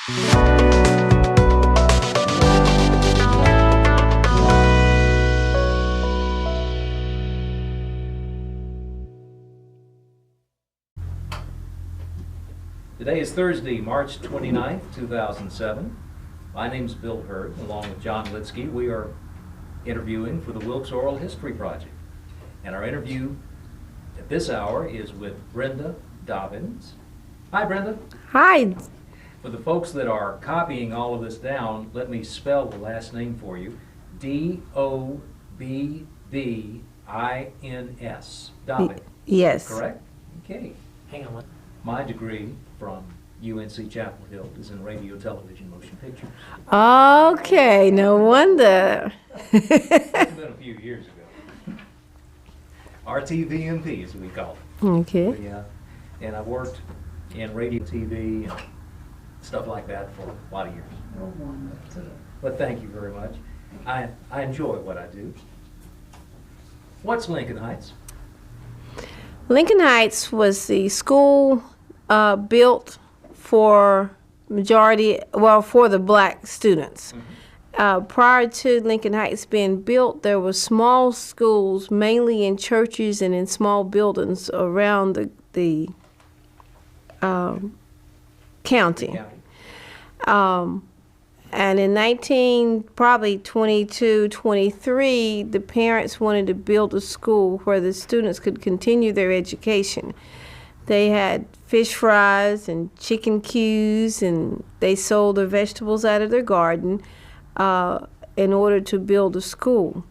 Today is Thursday, March 29th, 2007. My name is Bill Hurd, along with John Litschke. We are interviewing for the Wilkes Oral History Project. And our interview at this hour is with Brenda Dobbins. Hi, Brenda. Hi. For the folks that are copying all of this down, let me spell the last name for you. D-O-B-B-I-N-S. Dobbins. Yes. Correct? Okay. Hang on. My degree from UNC Chapel Hill is in radio, television, motion pictures. Okay, no wonder. It's been a few years ago. RTVMP, as we call it. Okay. Yeah. And I've worked in radio, TV, and stuff like that for a lot of years. But thank you very much. I enjoy what I do. What's Lincoln Heights? Lincoln Heights was the school built for for the black students. Mm-hmm. Prior to Lincoln Heights being built, there were small schools, mainly in churches and in small buildings around the county. And in 1922, 23, the parents wanted to build a school where the students could continue their education. They had fish fries and chicken queues, and they sold their vegetables out of their garden in order to build a school.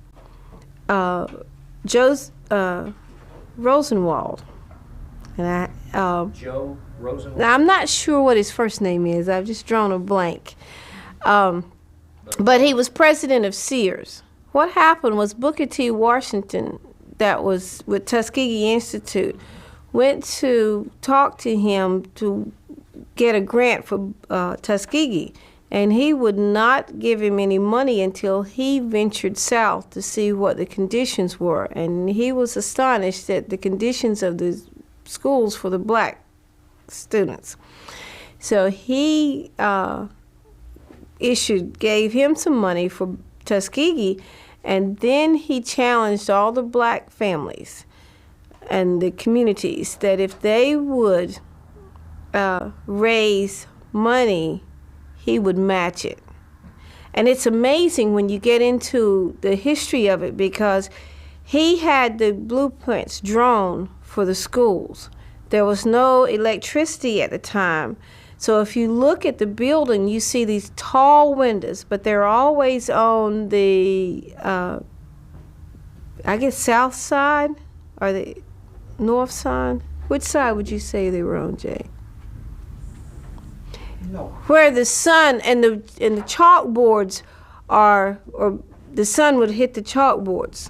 Rosenwald. And Joe Rosenwald? Now, I'm not sure what his first name is. I've just drawn a blank. But he was president of Sears. What happened was Booker T. Washington, that was with Tuskegee Institute, went to talk to him to get a grant for Tuskegee. And he would not give him any money until he ventured south to see what the conditions were. And he was astonished at the conditions of the schools for the black students. So he gave him some money for Tuskegee, and then he challenged all the black families and the communities that if they would raise money, he would match it. And it's amazing when you get into the history of it, because he had the blueprints drawn for the schools. There was no electricity at the time. So if you look at the building, you see these tall windows, but they're always on the, south side or the north side. Which side would you say they were on, Jay? No. Where the sun and the chalkboards are, or the sun would hit the chalkboards.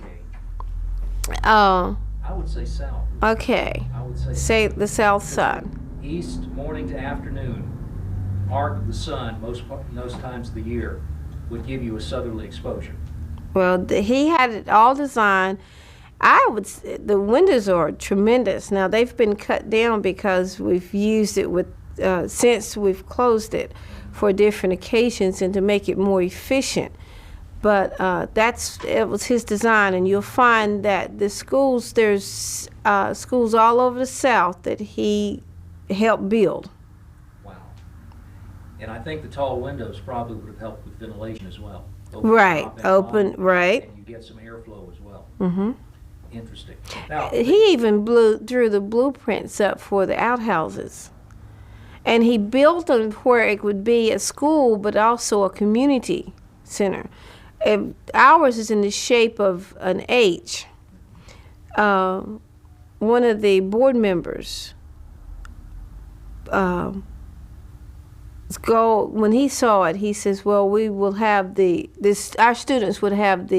I would say south. Okay. I would say the south side. East, morning to afternoon, arc of the sun, most times of the year, would give you a southerly exposure. Well, he had it all designed. The windows are tremendous. Now, they've been cut down because we've used it since we've closed it for different occasions and to make it more efficient. But it was his design, and you'll find that there's schools all over the South that he helped build. Wow. And I think the tall windows probably would have helped with ventilation as well. Right, right. And you get some airflow as well. Mm-hmm. Interesting. Now, he even drew the blueprints up for the outhouses. And he built them where it would be a school, but also a community center. Ours is in the shape of an H. One of the board members, when he saw it, he says, well, we will have our students would have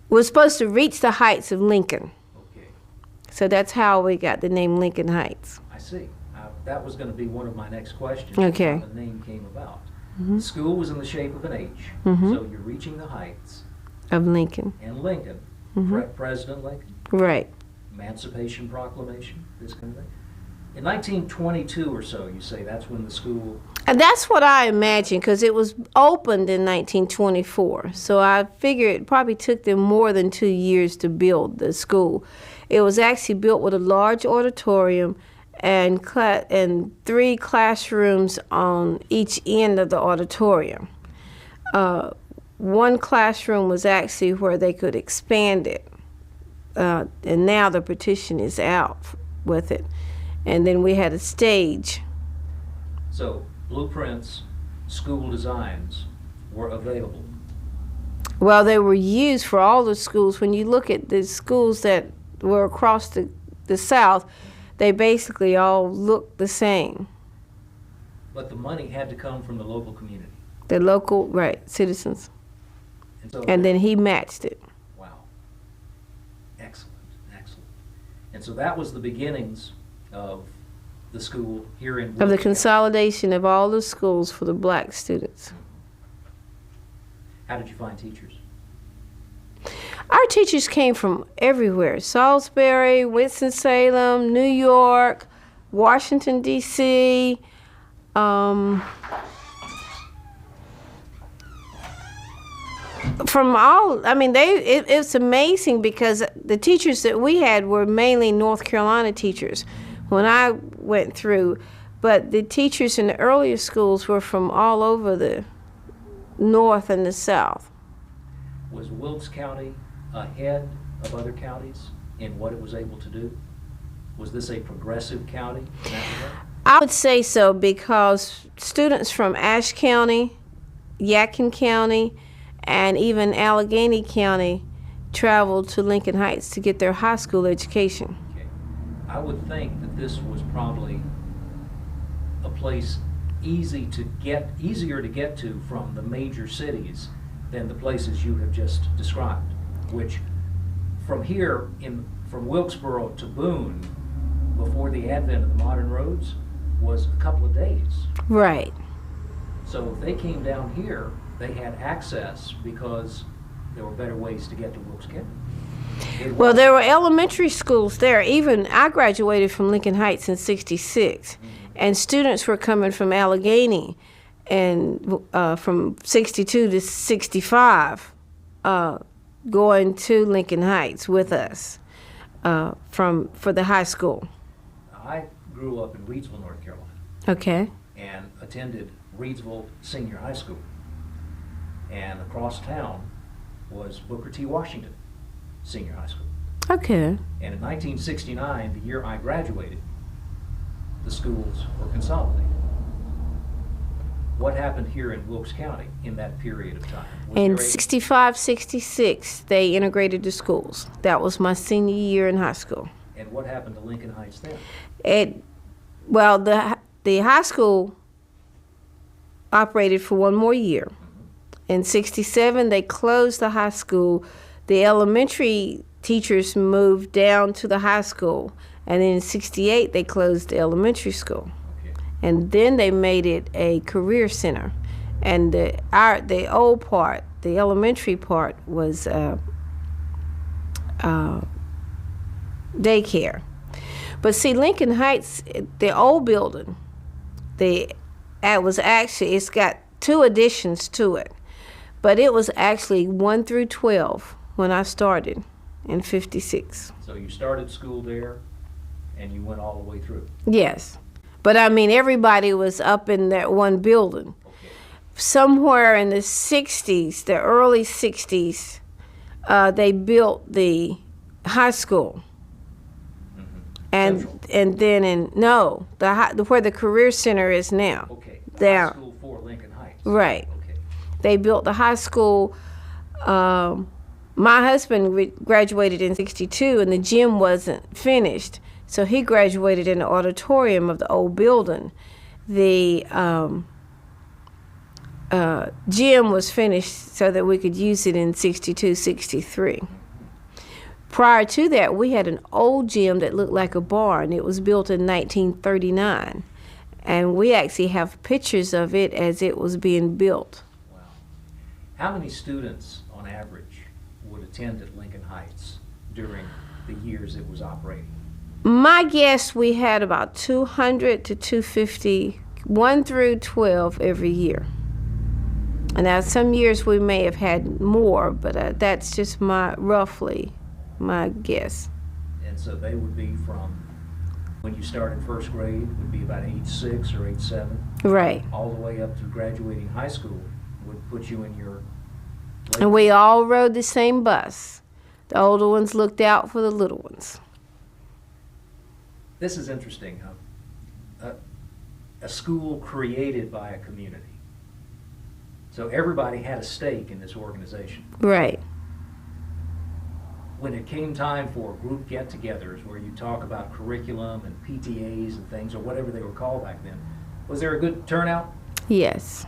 we're supposed to reach the heights of Lincoln. Okay. So that's how we got the name Lincoln Heights. I see. That was going to be one of my next questions. Okay. How the name came about. Mm-hmm. The school was in the shape of an H, mm-hmm. so you're reaching the heights. Of Lincoln. And Lincoln, mm-hmm. President Lincoln. Right. Emancipation Proclamation, this kind of thing. In 1922 or so, you say that's when the school... And that's what I imagine, because it was opened in 1924. So I figure it probably took them more than 2 years to build the school. It was actually built with a large auditorium and 3 classrooms on each end of the auditorium. One classroom was actually where they could expand it. And now the partition is out with it. And then we had a stage. So blueprints, school designs were available. Well, they were used for all the schools. When you look at the schools that were across the South, they basically all look the same. But the money had to come from the local community. The local, right, citizens. And then he matched it. Wow. Excellent, excellent. And so that was the beginnings of the school here in Wilkes. Of the consolidation of all the schools for the black students. How did you find teachers? Our teachers came from everywhere. Salisbury, Winston-Salem, New York, Washington, D.C., from all, I mean, it's amazing because the teachers that we had were mainly North Carolina teachers when I went through, but the teachers in the earlier schools were from all over the North and the South. Was Wilkes County ahead of other counties in what it was able to do? Was this a progressive county in that regard? I would say so, because students from Ashe County, Yadkin County, and even Allegheny County traveled to Lincoln Heights to get their high school education. Okay. I would think that this was probably a place easier to get to from the major cities than the places you have just described, which from here, from Wilkesboro to Boone, before the advent of the modern roads, was a couple of days. Right. So if they came down here, they had access because there were better ways to get to Wilkes County. Well, there were elementary schools there. Even I graduated from Lincoln Heights in '66, and students were coming from Allegheny and from 62 to 65 going to Lincoln Heights with us for the high school. I grew up in Reidsville, North Carolina. Okay. And attended Reidsville Senior High School. And across town was Booker T. Washington Senior High School. Okay. And in 1969, the year I graduated, the schools were consolidated. What happened here in Wilkes County in that period of time? In 65, 66, they integrated the schools. That was my senior year in high school. And what happened to Lincoln Heights then? Well, the high school operated for one more year. In 67, they closed the high school. The elementary teachers moved down to the high school. And then in 68, they closed the elementary school. Okay. And then they made it a career center. And the old part, the elementary part, was daycare. But see, Lincoln Heights, the old building, it's got 2 additions to it. But it was actually 1 through 12 when I started in 56. So you started school there and you went all the way through? Yes. But I mean, everybody was up in that one building. Okay. Somewhere in the 60s, the early 60s, they built the high school. And then where the career center is now. Okay. There. High school for Lincoln Heights. Right. Okay. They built the high school. My husband graduated in 62, and the gym wasn't finished. So he graduated in the auditorium of the old building. The gym was finished so that we could use it in 62, 63. Prior to that, we had an old gym that looked like a barn. It was built in 1939. And we actually have pictures of it as it was being built. Wow. How many students, on average, would attend at Lincoln Heights during the years it was operating? My guess, we had about 200 to 250, 1 through 12 every year. And now some years we may have had more, but that's just roughly my guess. And so they would be from, when you started first grade, would be about age 6 or age 7. Right. All the way up to graduating high school would put you in your late. And we all rode the same bus. The older ones looked out for the little ones. This is interesting. A school created by a community. So everybody had a stake in this organization. Right. When it came time for group get-togethers where you talk about curriculum and PTAs and things, or whatever they were called back then, was there a good turnout? Yes.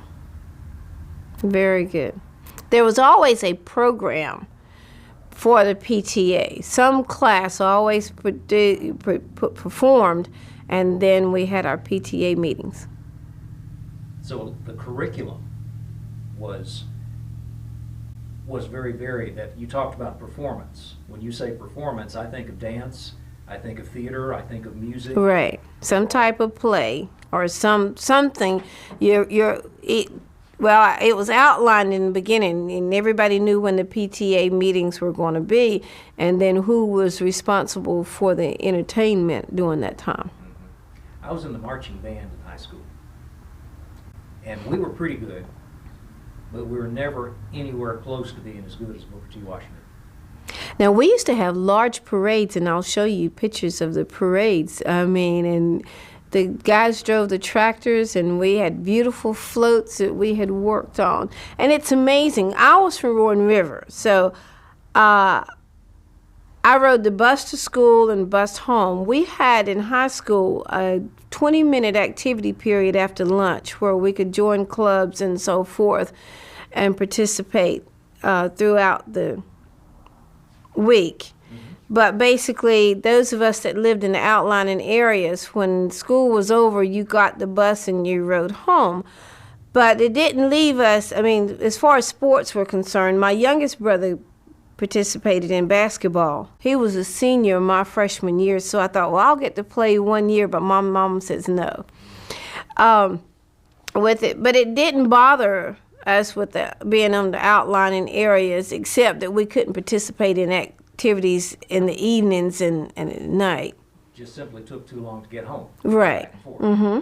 Very good. There was always a program for the PTA. Some class always performed, and then we had our PTA meetings. So the curriculum was very varied. That you talked about performance. When you say performance, I think of dance, I think of theater, I think of music. Right. Some type of play or something. Well, it was outlined in the beginning, and everybody knew when the PTA meetings were going to be, and then who was responsible for the entertainment during that time. I was in the marching band in high school, and we were pretty good, but we were never anywhere close to being as good as Booker T. Washington. Now, we used to have large parades, and I'll show you pictures of the parades. And the guys drove the tractors, and we had beautiful floats that we had worked on. And it's amazing. I was from Roaring River, so I rode the bus to school and bus home. We had in high school a 20-minute activity period after lunch where we could join clubs and so forth and participate throughout the week. But basically, those of us that lived in the outlying areas, when school was over, you got the bus and you rode home. But it didn't leave us, as far as sports were concerned, my youngest brother participated in basketball. He was a senior my freshman year, so I thought, well, I'll get to play 1 year, but my mom says no. With it, but it didn't bother us with being on the outlying areas, except that we couldn't participate in activities in the evenings and at night. Just simply took too long to get home. Right. Back and forth. Mm-hmm.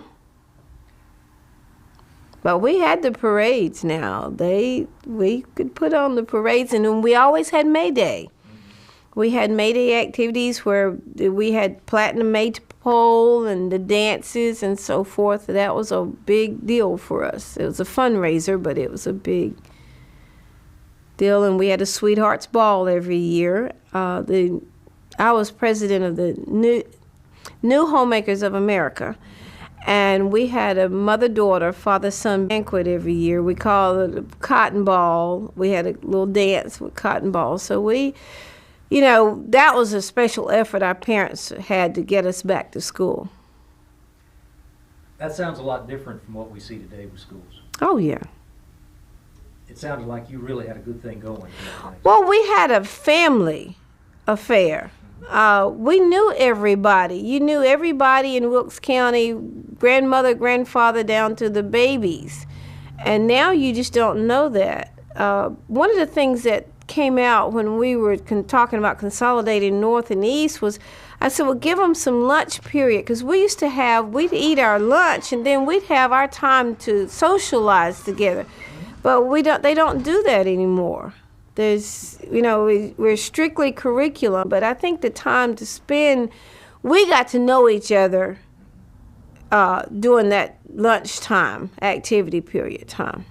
But we had the parades now. We could put on the parades, and then we always had May Day. Mm-hmm. We had May Day activities where we had Platinum Maypole and the dances and so forth. That was a big deal for us. It was a fundraiser, but it was a big deal, and we had a Sweethearts Ball every year. I was president of the New Homemakers of America, and we had a mother-daughter, father-son banquet every year. We called it a Cotton Ball. We had a little dance with Cotton Ball. So that was a special effort our parents had to get us back to school. That sounds a lot different from what we see today with schools. Oh, yeah. It sounded like you really had a good thing going. Well, we had a family affair. We knew everybody. You knew everybody in Wilkes County, grandmother, grandfather, down to the babies. And now you just don't know that. One of the things that came out when we were talking about consolidating North and East was, I said, well, give them some lunch period, because we used to we'd eat our lunch and then we'd have our time to socialize together. But they don't do that anymore. There's, we're strictly curriculum, but I think the time to spend, we got to know each other during that lunchtime, activity period time.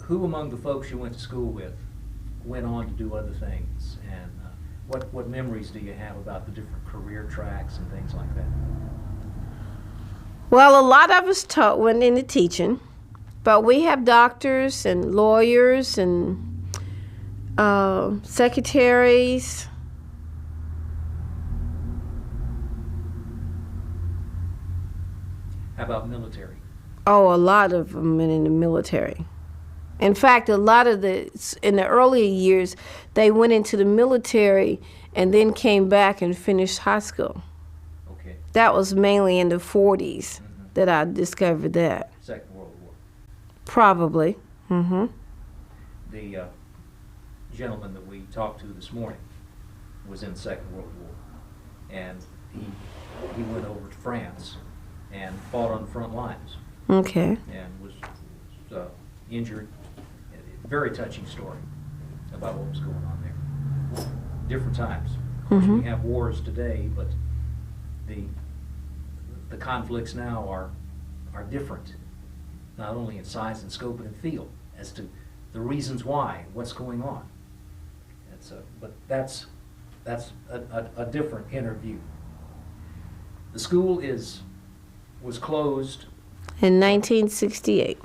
Who among the folks you went to school with went on to do other things? And what memories do you have about the different career tracks and things like that? Well, a lot of us went into teaching. But we have doctors and lawyers and secretaries. How about military? Oh, a lot of them in the military. In fact, a lot of in the earlier years, they went into the military and then came back and finished high school. Okay. That was mainly in the 40s that I discovered that. Second World War. Probably. The gentleman that we talked to this morning was in the Second World War, and he went over to France and fought on the front lines. Okay. And was injured. Very touching story about what was going on there. Different times. Of course, we have wars today, but the conflicts now are different, not only in size and scope but in feel, as to the reasons why, what's going on. But that's a different interview. The school was closed In 1968.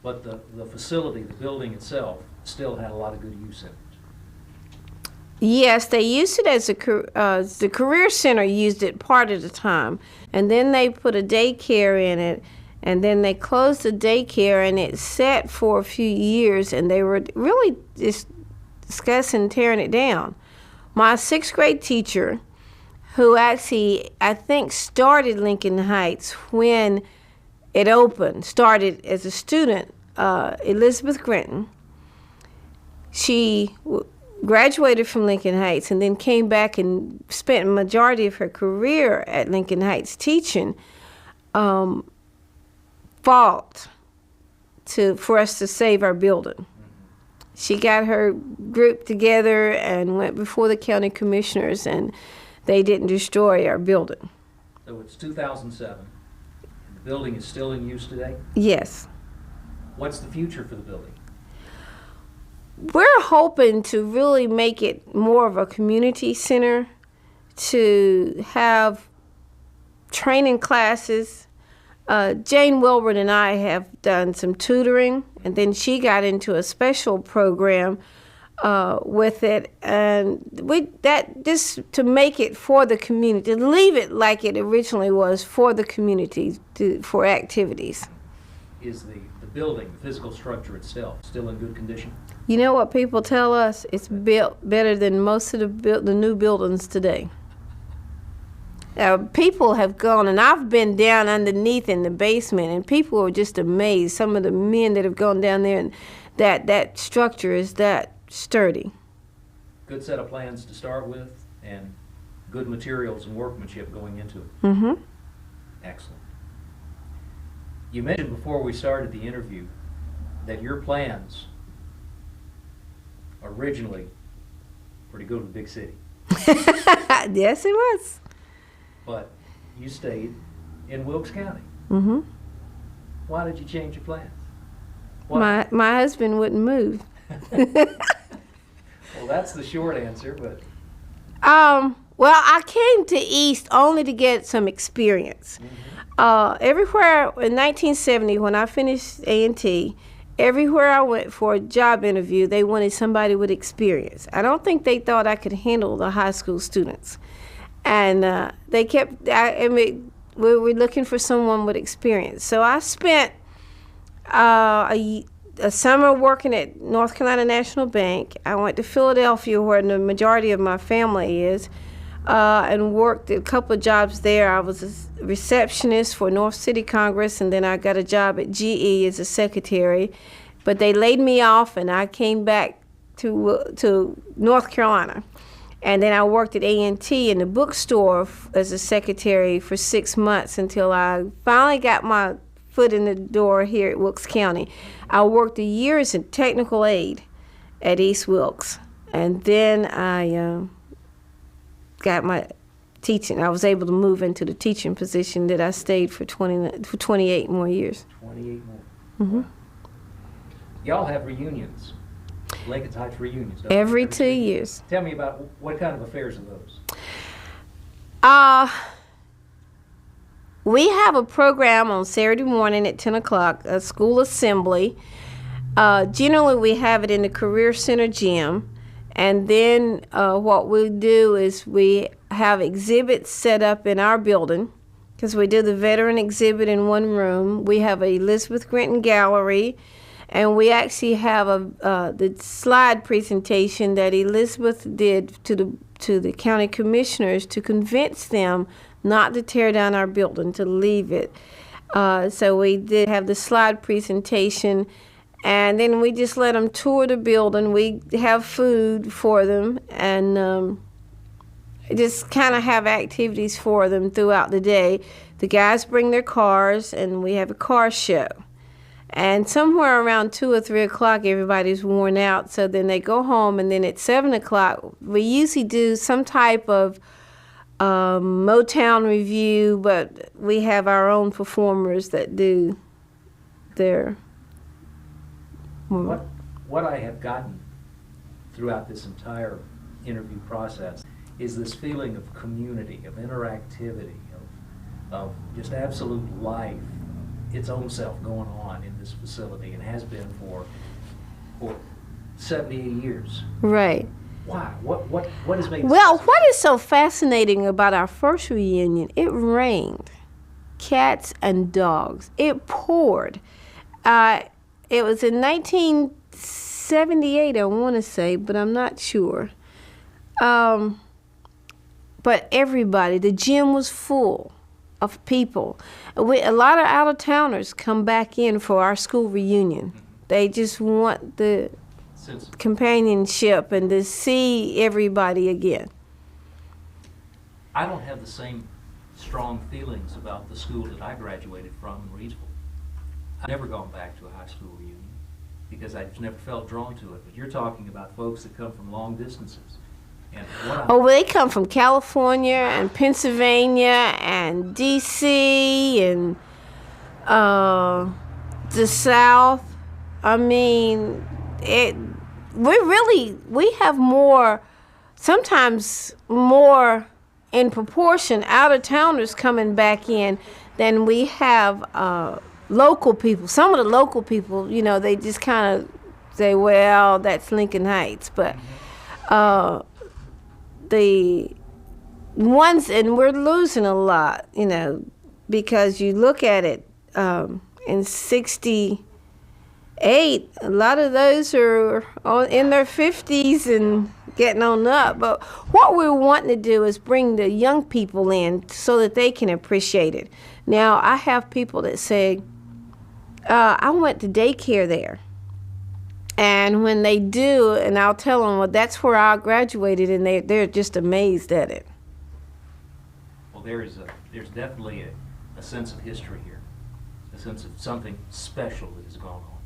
but the facility, the building itself, still had a lot of good use in it. Yes, they used it as the Career Center used it part of the time. And then they put a daycare in it. And then they closed the daycare, and it sat for a few years, and they were really just discussing tearing it down. My 6th grade teacher, who actually, I think, started Lincoln Heights when it opened, started as a student, Elizabeth Grinton. She graduated from Lincoln Heights and then came back and spent a majority of her career at Lincoln Heights teaching. Fought for us to save our building. She got her group together and went before the county commissioners, and they didn't destroy our building. So it's 2007. The building is still in use today? Yes. What's the future for the building? We're hoping to really make it more of a community center, to have training classes. Jane Wilbur and I have done some tutoring, and then she got into a special program with it, and just to make it for the community, to leave it like it originally was for the community, for activities. Is the building, the physical structure itself, still in good condition? You know what people tell us? It's built better than most of the new buildings today. People have gone, and I've been down underneath in the basement, and people are just amazed. Some of the men that have gone down there, and that structure is that sturdy. Good set of plans to start with, and good materials and workmanship going into it. Excellent. You mentioned before we started the interview that your plans originally were to go to the big city. Yes, it was. But you stayed in Wilkes County. Why did you change your plans? My husband wouldn't move. Well, that's the short answer, but... Well, I came to East only to get some experience. Everywhere in 1970, when I finished A&T, everywhere I went for a job interview, they wanted somebody with experience. I don't think they thought I could handle the high school students. And they kept, we were looking for someone with experience. So I spent a summer working at North Carolina National Bank. I went to Philadelphia, where the majority of my family is, and worked a couple of jobs there. I was a receptionist for North City Congress, and then I got a job at GE as a secretary. But they laid me off, and I came back to North Carolina. And then I worked at A&T in the bookstore as a secretary for 6 months until I finally got my foot in the door here at Wilkes County. I worked a year as a technical aide at East Wilkes. And then I got my teaching. I was able to move into the teaching position that I stayed for 28 more years. 28 more. Wow. Y'all have reunions. Lincoln Heights reunions, don't you? Every 2 years. Tell me about what kind of affairs are those? We have a program on Saturday morning at 10 o'clock, a school assembly. Generally, we have it in the Career Center gym. And then what we do is we have exhibits set up in our building, because we do the veteran exhibit in one room. We have a Elizabeth Grinton gallery. And we actually have the slide presentation that Elizabeth did to the county commissioners to convince them not to tear down our building, to leave it. So we did have the slide presentation, and then we just let them tour the building. We have food for them, and just kind of have activities for them throughout the day. The guys bring their cars, and we have a car show. And somewhere around 2 or 3 o'clock, everybody's worn out, so then they go home, and then at 7 o'clock, we usually do some type of Motown review, but we have our own performers that do their... What I have gotten throughout this entire interview process is this feeling of community, of interactivity, of just absolute life, its own self going on in this facility, and has been for 70, 80 years. Right. Why? What has made this Well, possible? what is so fascinating about our first reunion, it rained. Cats and dogs. It poured. It was in 1978, I want to say, but I'm not sure. But everybody, the gym was full of people. A lot of out-of-towners come back in for our school reunion. They just want the companionship and to see everybody again. I don't have the same strong feelings about the school that I graduated from in Reedsville. I've never gone back to a high school reunion because I just never felt drawn to it. But you're talking about folks that come from long distances. And well, they come from California and Pennsylvania and D.C. and the South. I mean, we have more, sometimes more in proportion, out-of-towners coming back in than we have local people. Some of the local people, they just kind of say, well, that's Lincoln Heights. But the ones, and we're losing a lot, because you look at it in 68, a lot of those are in their 50s and getting on up. But what we're wanting to do is bring the young people in so that they can appreciate it. Now, I have people that say, I went to daycare there. And when they do, and I'll tell them, well, that's where I graduated, and they're just amazed at it. Well, there's definitely a sense of history here, a sense of something special that has gone on.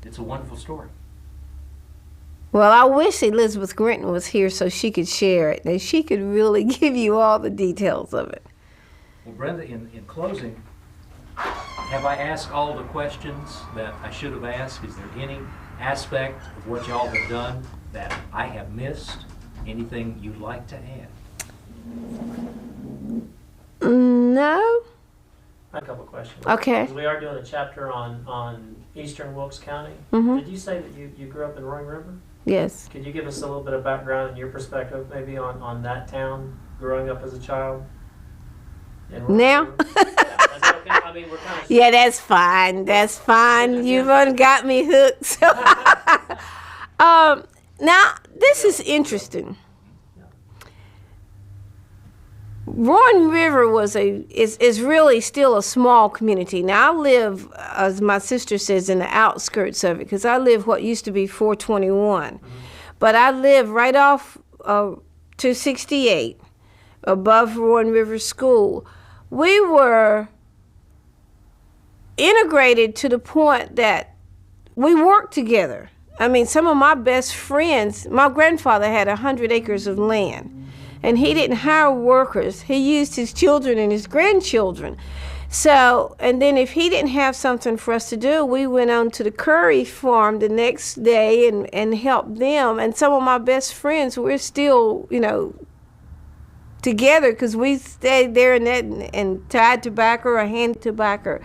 It's a wonderful story. Well, I wish Elizabeth Grinton was here so she could share it, and she could really give you all the details of it. Well, Brenda, in closing, have I asked all the questions that I should have asked? Is there any aspect of what y'all have done that I have missed? Anything you'd like to add? No. I have a couple questions. Okay. Because we are doing a chapter on eastern Wilkes County. Mm-hmm. Did you say that you grew up in Roaring River? Yes. Could you give us a little bit of background and your perspective maybe on that town growing up as a child? in Roaring Now? River? Yeah, that's okay. I mean, we're kind of... Yeah, that's fine. That's fine. You've got me hooked. So. Now, this is interesting. Roaring River is really still a small community. Now, I live, as my sister says, in the outskirts of it, because I live what used to be 421. Mm-hmm. But I live right off 268, above Roaring River School. We were integrated to the point that we worked together. I mean, some of my best friends, my grandfather had 100 acres of land. And he didn't hire workers. He used his children and his grandchildren. So, and then if he didn't have something for us to do, we went on to the Curry farm the next day and helped them. And some of my best friends, we're still, together because we stayed there and tied tobacco or hand tobacco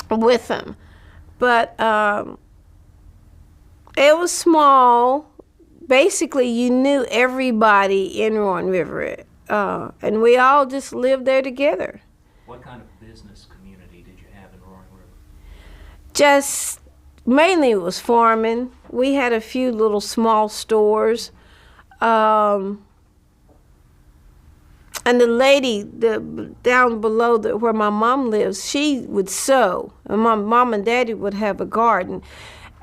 with them. But it was small. Basically, you knew everybody in Roaring River, and we all just lived there together. What kind of business community did you have in Roaring River? Just mainly it was farming. We had a few little small stores. And the lady down below where my mom lives, she would sew. And my mom and daddy would have a garden.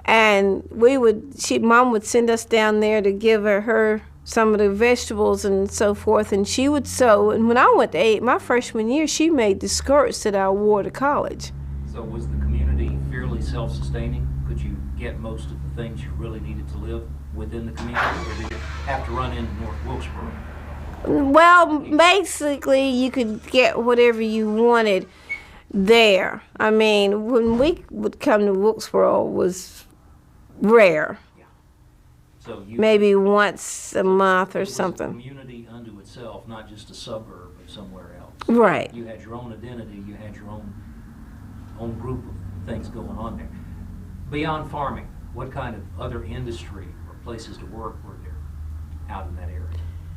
And mom would send us down there to give her some of the vegetables and so forth, and she would sew. And when I went to my freshman year, she made the skirts that I wore to college. So was the community fairly self-sustaining? Could you get most of the things you really needed to live within the community, or did you have to run into North Wilkesboro? Well, basically, you could get whatever you wanted there. I mean, when we would come to Wilkesboro, it was rare. Yeah. So Maybe once a month or it was something. a community unto itself, not just a suburb of somewhere else. Right. You had your own identity. You had your own group of things going on there. Beyond farming, what kind of other industry or places to work were there out in that area?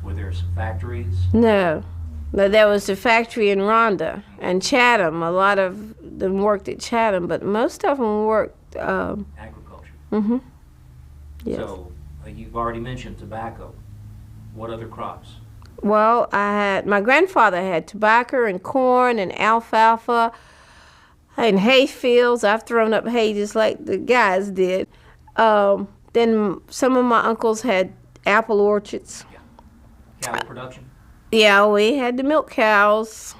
Were there some factories? No, there was a factory in Rhonda and Chatham. A lot of them worked at Chatham, but most of them worked. Agriculture. Mm-hmm. Yes. So you've already mentioned tobacco. What other crops? Well, my grandfather had tobacco and corn and alfalfa and hay fields. I've thrown up hay just like the guys did. Then some of my uncles had apple orchards. Cattle production? Yeah, we had the milk cows.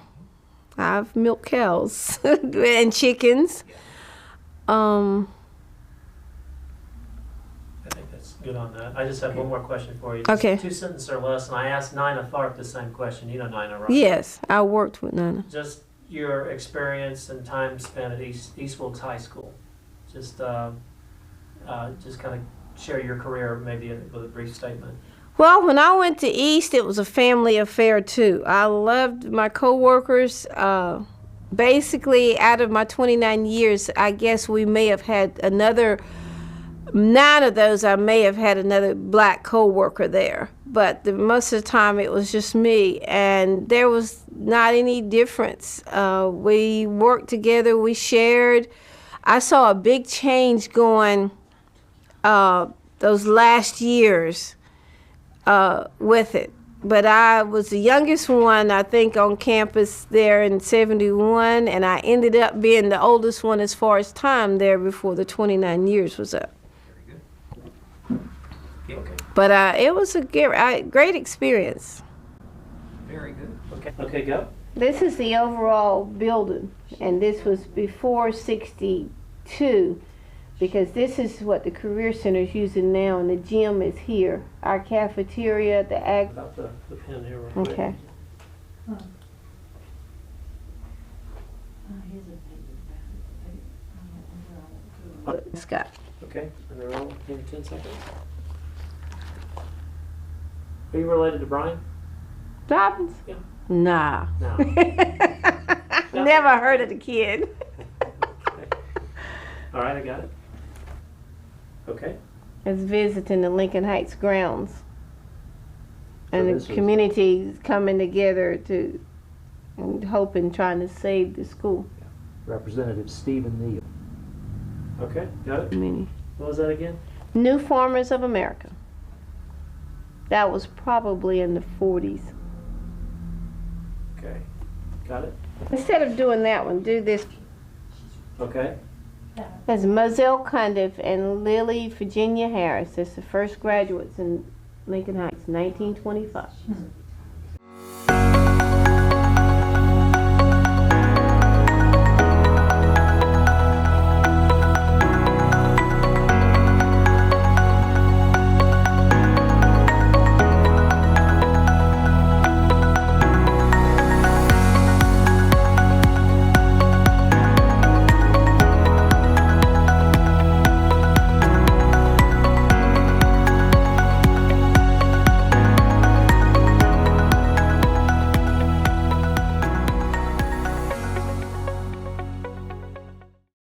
I've milked cows and chickens. I think that's good on that. I just have one more question for you. Okay. 2 sentences or less, and I asked Nina Tharp the same question. You know Nina, right? Yes, I worked with Nana. Just your experience and time spent at East Wilkes High School. Just kind of share your career, maybe with a brief statement. Well, when I went to East, it was a family affair too. I loved my coworkers. Basically, out of my 29 years, I guess we may have had 9 of those. I may have had another black coworker there, but most of the time it was just me, and there was not any difference. We worked together. We shared. I saw a big change going those last years. With it. But I was the youngest one, I think, on campus there in 71, and I ended up being the oldest one as far as time there before the 29 years was up. Very good. Okay. But it was a great experience. Very good. Okay, go. This is the overall building, and this was before 62. Because this is what the Career Center is using now, and the gym is here. Our cafeteria, the ag. About the pen here. Real quick. Okay. Scott. Okay, and they're all in 10 seconds. Are you related to Brian? Dobbins? Yeah. Nah. No. Never heard of the kid. Okay. All right, I got it. Okay. Is visiting the Lincoln Heights grounds. And this the was- community is coming together to and hoping, trying to save the school. Representative Stephen Neal. Okay, got it. Many. What was that again? New Farmers of America. That was probably in the 40s. Okay, got it. Instead of doing that one, do this. Okay. That's Moselle Cundiff and Lily Virginia Harris. That's the first graduates in Lincoln Heights, 1925.